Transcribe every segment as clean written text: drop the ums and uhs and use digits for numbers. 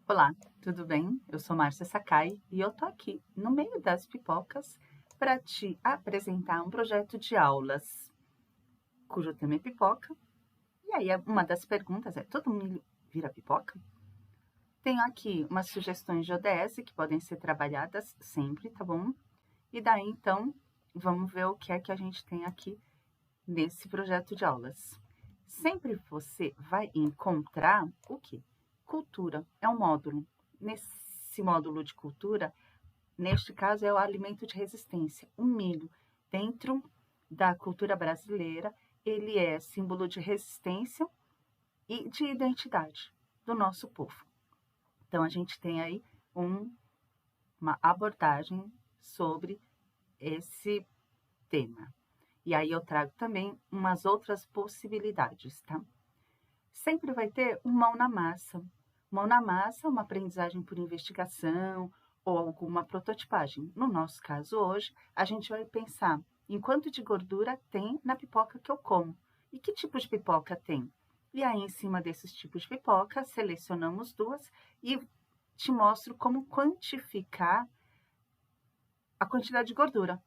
Olá, tudo bem? Eu sou Márcia Sakai e eu tô aqui no meio das pipocas para te apresentar um projeto de aulas cujo tema é pipoca. E aí, uma das perguntas é: todo milho vira pipoca? Tenho aqui umas sugestões de ODS que podem ser trabalhadas sempre, tá bom? E daí, então, vamos ver o que é que a gente tem aqui nesse projeto de aulas. Sempre você vai encontrar o quê? Cultura, é um módulo. Nesse módulo de cultura, neste caso, é o alimento de resistência, o milho. Dentro da cultura brasileira, ele é símbolo de resistência e de identidade do nosso povo. Então, a gente tem aí uma abordagem sobre esse tema. E aí eu trago também umas outras possibilidades, tá? Sempre vai ter um mão na massa. Mão na massa, uma aprendizagem por investigação ou alguma prototipagem. No nosso caso hoje, a gente vai pensar em quanto de gordura tem na pipoca que eu como e que tipo de pipoca tem. E aí, em cima desses tipos de pipoca, selecionamos duas e te mostro como quantificar a quantidade de gordura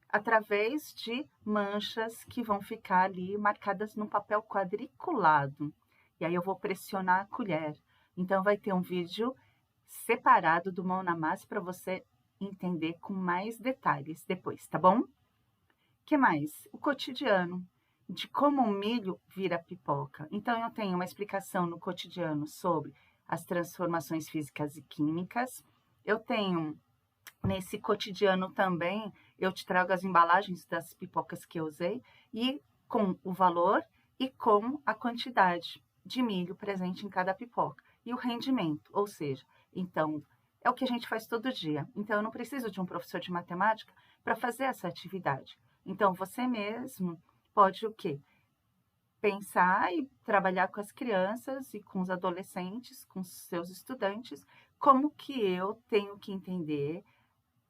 através de manchas que vão ficar ali marcadas no papel quadriculado. E aí eu vou pressionar a colher. Então vai ter um vídeo separado do mão na massa para você entender com mais detalhes depois, tá bom? Que mais? O cotidiano de como o milho vira pipoca. Então eu tenho uma explicação no cotidiano sobre as transformações físicas e químicas. Eu tenho nesse cotidiano também, eu te trago as embalagens das pipocas que eu usei e com o valor e com a quantidade de milho presente em cada pipoca e o rendimento, ou seja, então é o que a gente faz todo dia. Então eu não preciso de um professor de matemática para fazer essa atividade. Então você mesmo pode o quê? Pensar e trabalhar com as crianças e com os adolescentes, com os seus estudantes, como que eu tenho que entender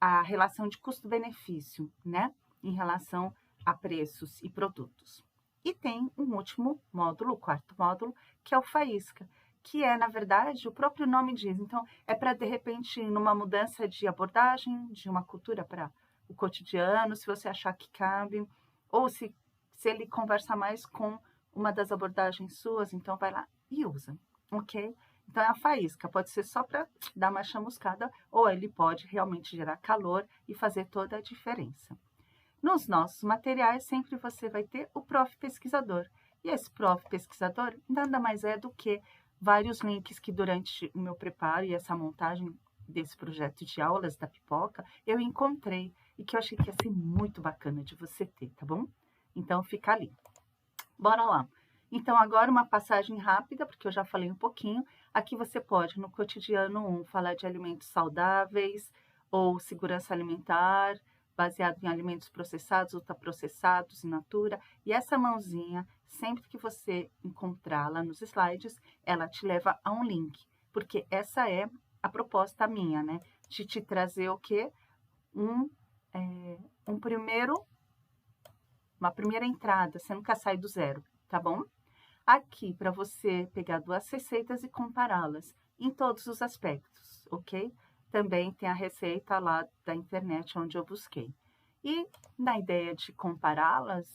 a relação de custo-benefício, né, em relação a preços e produtos. E tem um último módulo, o quarto módulo, que é o Faísca, que é, na verdade, o próprio nome diz. Então, é para, de repente, numa mudança de abordagem, de uma cultura para o cotidiano, se você achar que cabe, ou se ele conversa mais com uma das abordagens suas, então vai lá e usa, ok? Então, é a faísca, pode ser só para dar uma chamuscada, ou ele pode realmente gerar calor e fazer toda a diferença. Nos nossos materiais, sempre você vai ter o prof. Pesquisador. E esse prof. Pesquisador nada mais é do que vários links que durante o meu preparo e essa montagem desse projeto de aulas da pipoca, eu encontrei e que eu achei que ia ser muito bacana de você ter, tá bom? Então, fica ali. Bora lá. Então, agora uma passagem rápida, porque eu já falei um pouquinho. Aqui você pode, no cotidiano 1, falar de alimentos saudáveis ou segurança alimentar, baseado em alimentos processados, ultraprocessados, in natura. E essa mãozinha, sempre que você encontrá-la nos slides, ela te leva a um link, porque essa é a proposta minha, né? De te trazer o quê? Um, um primeiro uma primeira entrada, você nunca sai do zero, tá bom? Aqui, para você pegar duas receitas e compará-las em todos os aspectos, ok? Também tem a receita lá da internet onde eu busquei. E na ideia de compará-las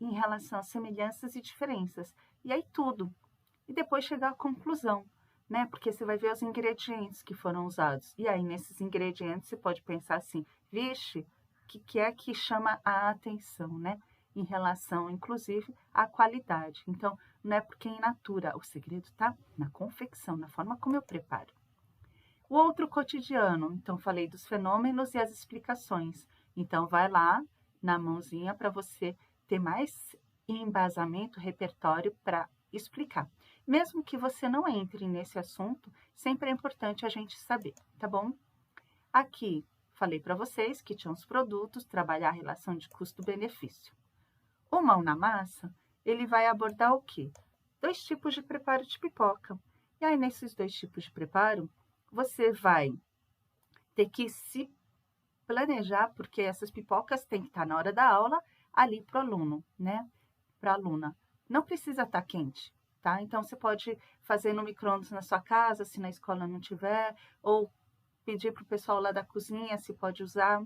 em relação a semelhanças e diferenças. E aí tudo. E depois chegar à conclusão, né? Porque você vai ver os ingredientes que foram usados. E aí, nesses ingredientes, você pode pensar assim, vixe, o que é que chama a atenção, né? Em relação, inclusive, à qualidade. Então, não é porque é in natura, o segredo está na confecção, na forma como eu preparo. O outro cotidiano, então falei dos fenômenos e as explicações. Então vai lá na mãozinha para você ter mais embasamento, repertório para explicar. Mesmo que você não entre nesse assunto, sempre é importante a gente saber, tá bom? Aqui falei para vocês que tinham os produtos, trabalhar a relação de custo-benefício. O mão na massa, ele vai abordar o quê? Dois tipos de preparo de pipoca. E aí, nesses dois tipos de preparo, você vai ter que se planejar, porque essas pipocas têm que estar na hora da aula ali para o aluno, né? Para a aluna. Não precisa estar quente, tá? Então, você pode fazer no micro-ondas na sua casa, se na escola não tiver, ou pedir para o pessoal lá da cozinha se pode usar.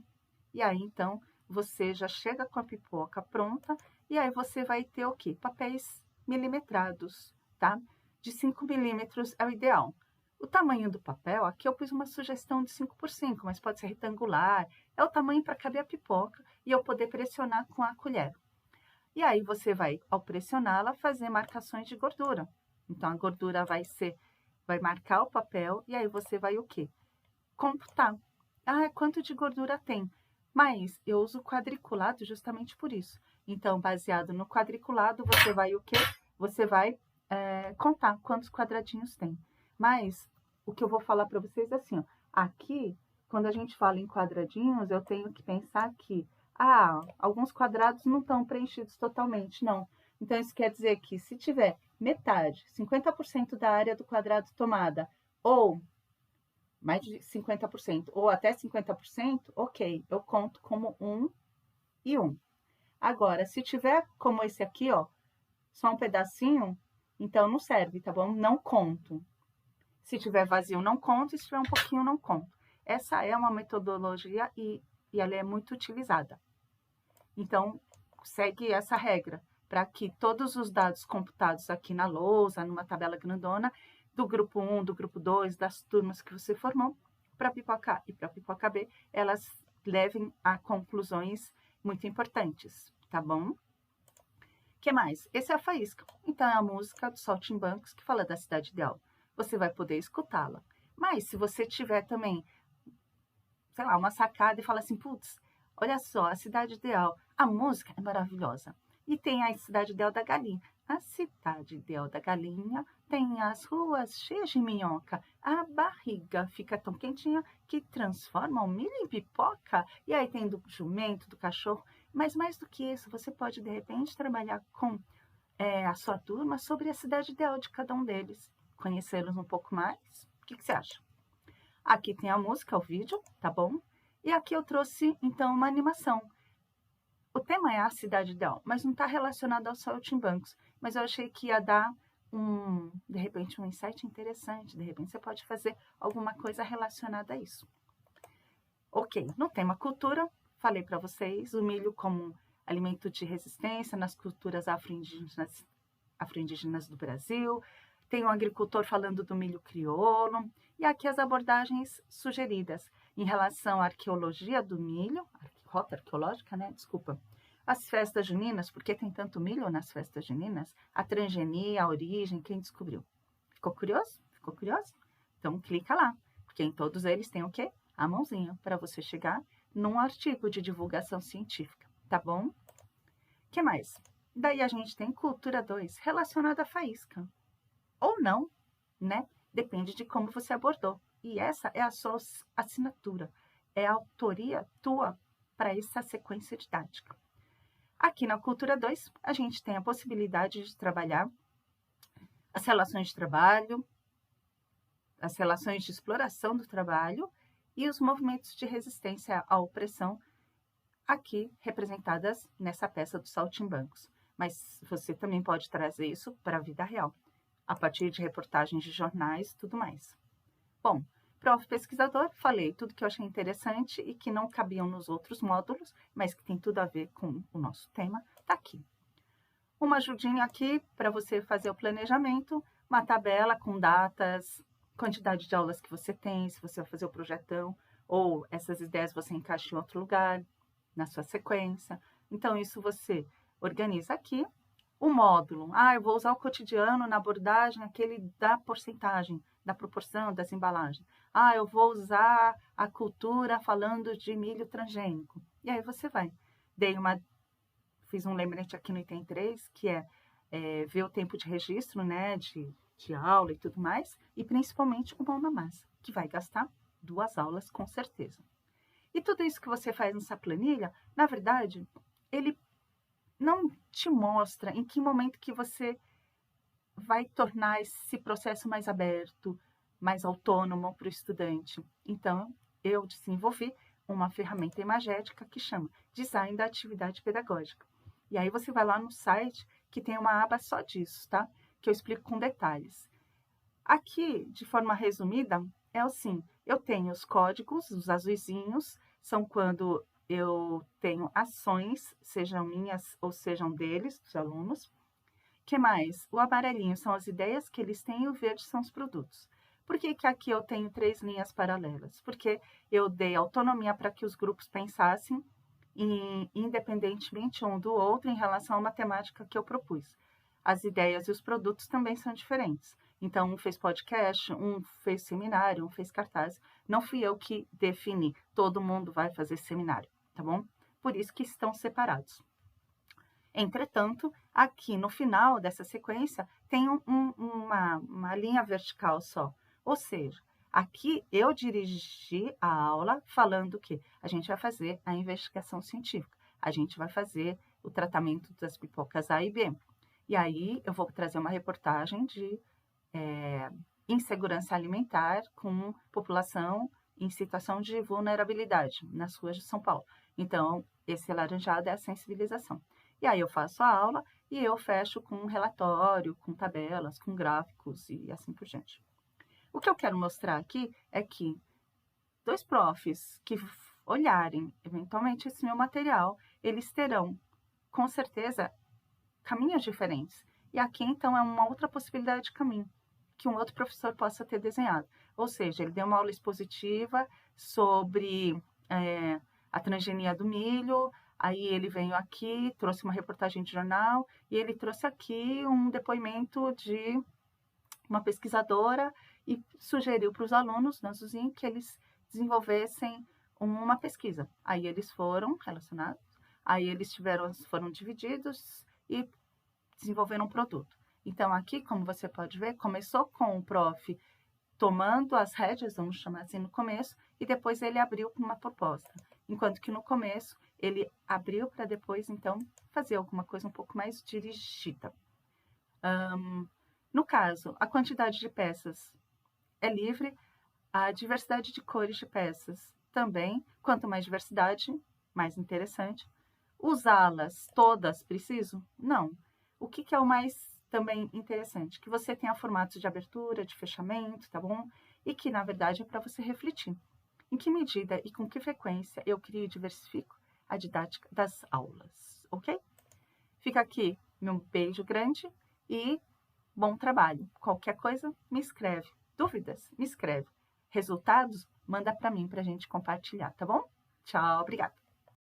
E aí, então, você já chega com a pipoca pronta, e aí você vai ter o quê? Papéis milimetrados, tá? De 5 milímetros é o ideal. O tamanho do papel, aqui eu pus uma sugestão de 5x5, mas pode ser retangular. É o tamanho para caber a pipoca e eu poder pressionar com a colher. E aí você vai, ao pressioná-la, fazer marcações de gordura. Então, a gordura vai marcar o papel e aí você vai o quê? Computar. Ah, quanto de gordura tem? Mas eu uso quadriculado justamente por isso. Então, baseado no quadriculado, você vai o quê? Você vai contar quantos quadradinhos tem. Mas o que eu vou falar para vocês é assim, ó, aqui, quando a gente fala em quadradinhos, eu tenho que pensar que alguns quadrados não estão preenchidos totalmente, não. Então, isso quer dizer que se tiver metade, 50% da área do quadrado tomada, ou mais de 50%, ou até 50%, ok, eu conto como 1 e 1. Agora, se tiver como esse aqui, ó, só um pedacinho, então não serve, tá bom? Não conto. Se tiver vazio, não conto, e se tiver um pouquinho, não conto. Essa é uma metodologia e ela é muito utilizada. Então, segue essa regra, para que todos os dados computados aqui na lousa, numa tabela grandona, do grupo 1, do grupo 2, das turmas que você formou, para a pipoca A e para a pipoca B, elas levem a conclusões muito importantes, tá bom? O que mais? Esse é a faísca. Então, é a música do Saltimbancos que fala da cidade ideal. Você vai poder escutá-la. Mas, se você tiver também, sei lá, uma sacada e fala assim, putz, olha só, a cidade ideal, a música é maravilhosa. E tem a cidade ideal da galinha. A cidade ideal da galinha tem as ruas cheias de minhoca. A barriga fica tão quentinha que transforma o milho em pipoca. E aí tem do jumento, do cachorro. Mas mais do que isso, você pode, de repente, trabalhar com a sua turma sobre a cidade ideal de cada um deles. Conhecê-los um pouco mais. O que você acha? Aqui tem a música, o vídeo, tá bom? E aqui eu trouxe, então, uma animação. O tema é a cidade ideal, mas não está relacionado aos saltimbancos. Mas eu achei que ia dar, de repente, um insight interessante. De repente, você pode fazer alguma coisa relacionada a isso. Ok, no tema cultura, falei para vocês o milho como alimento de resistência nas culturas afro-indígenas do Brasil. Tem um agricultor falando do milho crioulo. E aqui as abordagens sugeridas em relação à arqueologia do milho, rota arqueológica, né? Desculpa. As festas juninas, por que tem tanto milho nas festas juninas? A transgenia, a origem, quem descobriu? Ficou curioso? Ficou curioso? Então clica lá, porque em todos eles tem o quê? A mãozinha, para você chegar num artigo de divulgação científica, tá bom? O que mais? Daí a gente tem cultura 2, relacionada à faísca. Ou não, né? Depende de como você abordou. E essa é a sua assinatura, é a autoria tua para essa sequência didática. Aqui na Cultura 2, a gente tem a possibilidade de trabalhar as relações de trabalho, as relações de exploração do trabalho e os movimentos de resistência à opressão, aqui representadas nessa peça dos saltimbancos. Mas você também pode trazer isso para a vida real, a partir de reportagens de jornais e tudo mais. Bom, prof. Pesquisador, falei tudo que eu achei interessante e que não cabiam nos outros módulos, mas que tem tudo a ver com o nosso tema, está aqui. Uma ajudinha aqui para você fazer o planejamento, uma tabela com datas, quantidade de aulas que você tem, se você vai fazer o projetão, ou essas ideias você encaixa em outro lugar, na sua sequência. Então, isso você organiza aqui. O módulo, eu vou usar o cotidiano na abordagem, aquele da porcentagem, da proporção das embalagens. Eu vou usar a cultura falando de milho transgênico. E aí você vai. Fiz um lembrete aqui no item 3, que é ver o tempo de registro, né, de aula e tudo mais, e principalmente o mão na massa, que vai gastar 2 aulas com certeza. E tudo isso que você faz nessa planilha, na verdade, ele não te mostra em que momento que você vai tornar esse processo mais aberto, mais autônomo para o estudante. Então, eu desenvolvi uma ferramenta imagética que chama Design da Atividade Pedagógica. E aí você vai lá no site que tem uma aba só disso, tá? que eu explico com detalhes. Aqui, de forma resumida, é assim, eu tenho os códigos, os azuizinhos, são quando eu tenho ações, sejam minhas ou sejam deles, dos alunos. Que mais? O amarelinho são as ideias que eles têm e o verde são os produtos. Por que que aqui eu tenho 3 linhas paralelas? Porque eu dei autonomia para que os grupos pensassem independentemente um do outro em relação à matemática que eu propus. As ideias e os produtos também são diferentes. Então, um fez podcast, um fez seminário, um fez cartaz. Não fui eu que defini, todo mundo vai fazer seminário, tá bom? Por isso que estão separados. Entretanto, aqui no final dessa sequência tem uma linha vertical só. Ou seja, aqui eu dirigi a aula falando que a gente vai fazer a investigação científica, a gente vai fazer o tratamento das pipocas A e B. E aí eu vou trazer uma reportagem de insegurança alimentar com população em situação de vulnerabilidade nas ruas de São Paulo. Então, esse laranjado é a sensibilização. E aí eu faço a aula e eu fecho com um relatório, com tabelas, com gráficos e assim por diante. O que eu quero mostrar aqui é que 2 profs que olharem eventualmente esse meu material, eles terão, com certeza, caminhos diferentes. E aqui, então, é uma outra possibilidade de caminho que um outro professor possa ter desenhado. Ou seja, ele deu uma aula expositiva sobre a transgenia do milho, aí ele veio aqui, trouxe uma reportagem de jornal, e ele trouxe aqui um depoimento de uma pesquisadora e sugeriu para os alunos na Zuzinho que eles desenvolvessem uma pesquisa. Aí eles foram relacionados, aí eles foram divididos e desenvolveram um produto. Então, aqui, como você pode ver, começou com o prof tomando as rédeas, vamos chamar assim, no começo, e depois ele abriu com uma proposta. Enquanto que no começo, ele abriu para depois, então, fazer alguma coisa um pouco mais dirigida. No caso, a quantidade de peças é livre, a diversidade de cores de peças também. Quanto mais diversidade, mais interessante. Usá-las todas preciso? Não. O que é o mais também interessante? Que você tenha formatos de abertura, de fechamento, tá bom? E que, na verdade, é para você refletir. Em que medida e com que frequência eu crio e diversifico a didática das aulas, ok? Fica aqui meu beijo grande e bom trabalho. Qualquer coisa, me escreve. Dúvidas? Me escreve. Resultados? Manda para mim para a gente compartilhar, tá bom? Tchau, obrigada.